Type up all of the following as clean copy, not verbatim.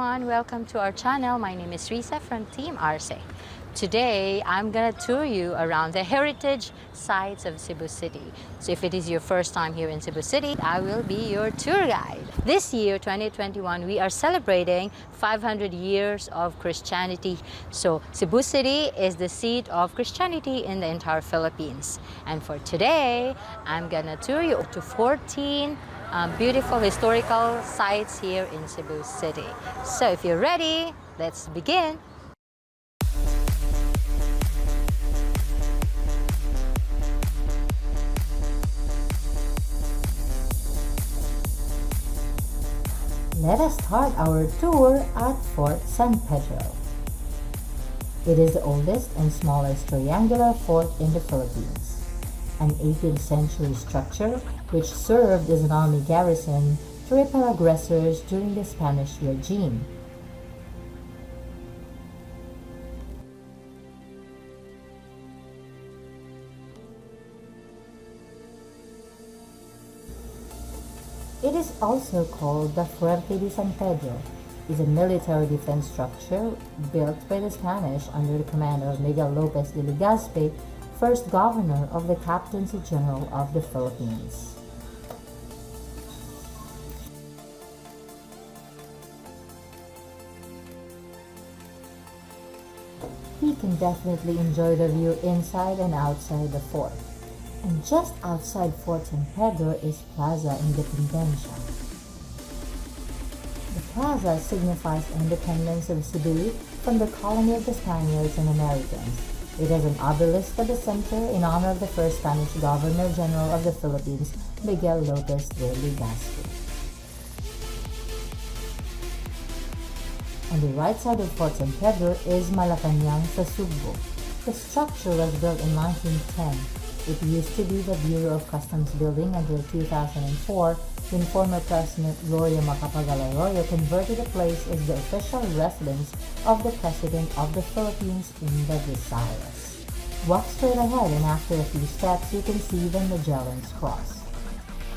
Welcome to our channel. My name is Risa from Team Arce. Today, I'm gonna tour you around the heritage sites of Cebu City. So if it is your first time here in Cebu City, I will be your tour guide. This year, 2021, we are celebrating 500 years of Christianity. So Cebu City is the seat of Christianity in the entire Philippines. And for today, I'm gonna tour you to 14 beautiful historical sites here in Cebu City. So if you're ready, let's begin. Let us start our tour at Fort San Pedro. It is the oldest and smallest triangular fort in the Philippines, an 18th century structure which served as an army garrison to repel aggressors during the Spanish regime. It is also called the Fuerte de San Pedro. It is a military defense structure built by the Spanish under the command of Miguel Lopez de Legazpi, first governor of the Captaincy General of the Philippines. You can definitely enjoy the view inside and outside the fort. And just outside Fort San Pedro is Plaza Independencia. The plaza signifies independence of Cebu from the colony of the Spaniards and Americans. It has an obelisk at the center in honor of the first Spanish Governor General of the Philippines, Miguel Lopez de Legazpi. On the right side of Fort San Pedro is MALACAñANG sa SUGBO. The structure was built in 1910. It used to be the Bureau of Customs building until 2004, when former President Gloria Macapagal Arroyo converted the place as the official residence of the President of the Philippines in the Visayas. Walk straight ahead and after a few steps you can see the Magellan's Cross.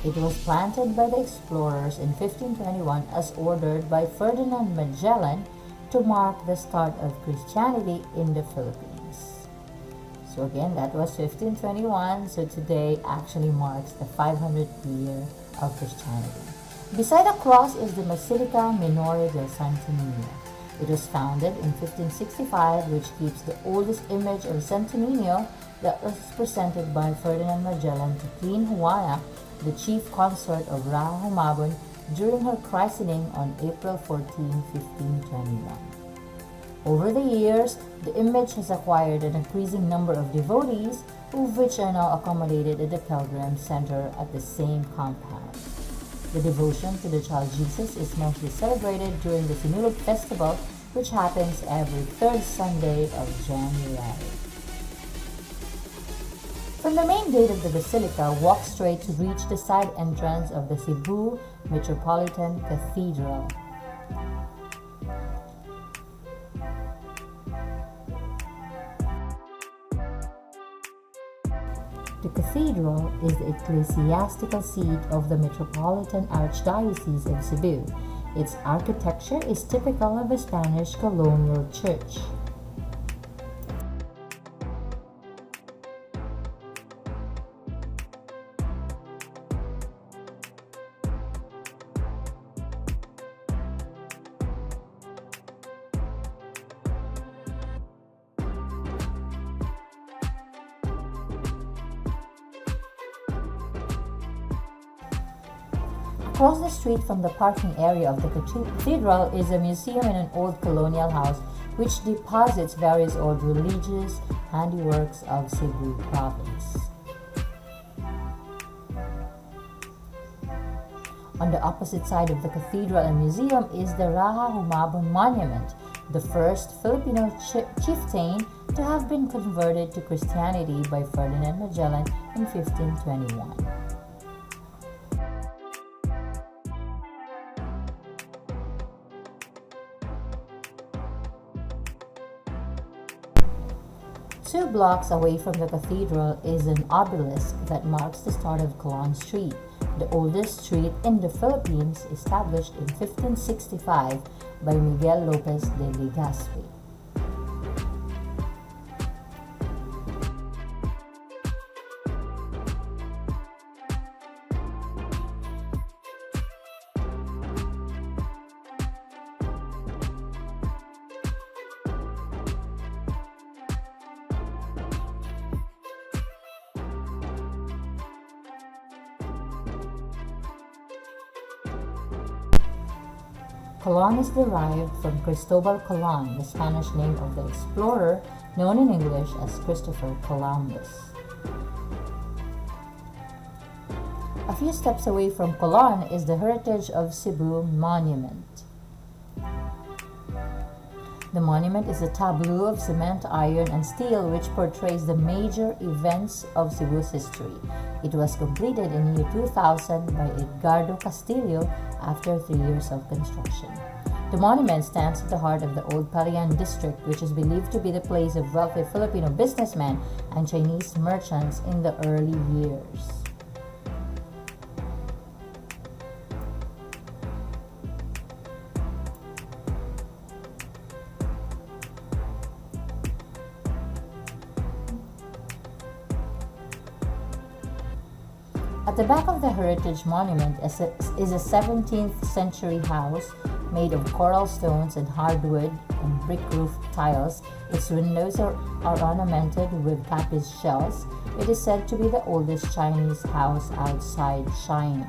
It was planted by the explorers in 1521 as ordered by Ferdinand Magellan to mark the start of Christianity in the Philippines. So again, that was 1521, so today actually marks the 500th year of Christianity. Beside the cross is the Basilica Minore del Santo Niño. It was founded in 1565, which keeps the oldest image of Santo Niño that was presented by Ferdinand Magellan to Queen Juana, the chief consort of RAJAH HUMABON, during her christening on April 14, 1521. Over the years, the image has acquired an increasing number of devotees, which are now accommodated at the Pilgrim Center at the same compound. The devotion to the child Jesus is mostly celebrated during the Sinulog Festival, which happens every third Sunday of January. From the main gate of the Basilica, walk straight to reach the side entrance of the Cebu Metropolitan Cathedral. The cathedral is the ecclesiastical seat of the Metropolitan Archdiocese of Cebu. Its architecture is typical of a Spanish colonial church. Across the street from the parking area of the cathedral is a museum in an old colonial house which deposits various old religious handiworks of Cebu province. On the opposite side of the cathedral and museum is the RAJAH HUMABON monument, the first Filipino chieftain to have been converted to Christianity by Ferdinand Magellan in 1521. Two blocks away from the cathedral is an obelisk that marks the start of Colon Street, the oldest street in the Philippines, established in 1565 by Miguel Lopez de Legazpi. Colon is derived from Cristobal Colon, the Spanish name of the explorer, known in English as Christopher Columbus. A few steps away from Colon is the Heritage of Cebu Monument. The monument is a tableau of cement, iron, and steel which portrays the major events of Cebu's history. It was completed in year 2000 by Edgardo Castillo after 3 years of construction. The monument stands at the heart of the old Palayan district, which is believed to be the place of wealthy Filipino businessmen and Chinese merchants in the early years. At the back of the Heritage Monument is a 17th century house made of coral stones and hardwood and brick roof tiles. Its windows are ornamented with lapis shells. It is said to be the oldest Chinese house outside China.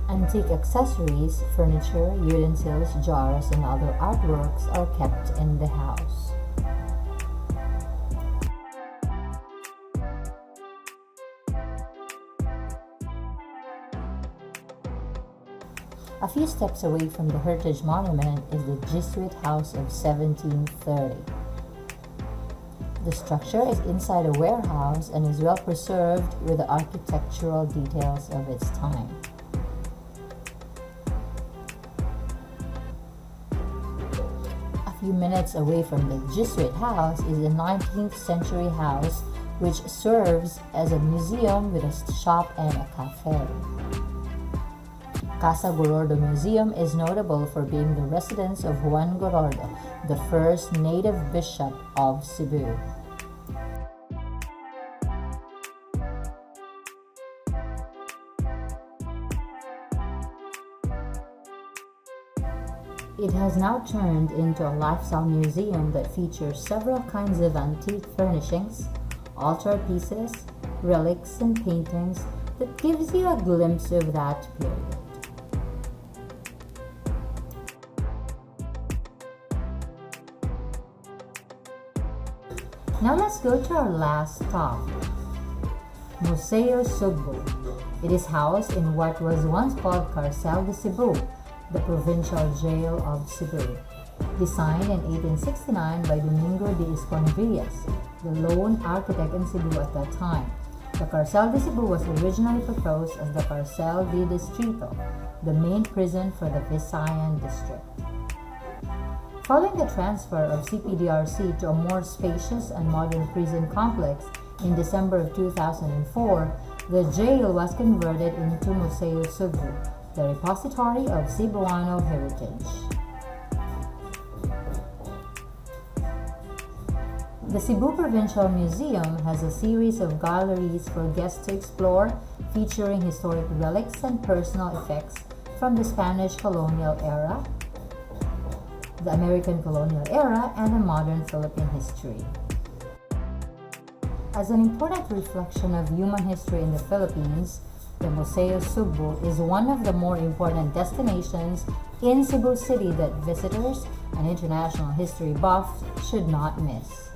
Antique accessories, furniture, utensils, jars, and other artworks are kept in the house. A few steps away from the Heritage Monument is the Jesuit House of 1730. The structure is inside a warehouse and is well preserved with the architectural details of its time. A few minutes away from the Jesuit House is a 19th century house which serves as a museum with a shop and a cafe. Casa GORORDO Museum is notable for being the residence of Juan GORORDO, the first native bishop of Cebu. It has now turned into a lifestyle museum that features several kinds of antique furnishings, altar pieces, relics, and paintings that gives you a glimpse of that period. Now let's go to our last stop, Museo SUGBO. It is housed in what was once called Cárcel de Cebu, the provincial jail of Cebu. Designed in 1869 by Domingo de Esconvillas, the lone architect in Cebu at that time. The Cárcel de Cebu was originally proposed as the Cárcel de Distrito, the main prison for the Visayan district. Following the transfer of CPDRC to a more spacious and modern prison complex in December of 2004, the jail was converted into Museo SUGBO, the repository of Cebuano heritage. The Cebu Provincial Museum has a series of galleries for guests to explore, featuring historic relics and personal effects from the Spanish colonial era, the American colonial era, and the modern Philippine history. As an important reflection of human history in the Philippines, the Museo SUGBO is one of the more important destinations in Cebu City that visitors and international history buffs should not miss.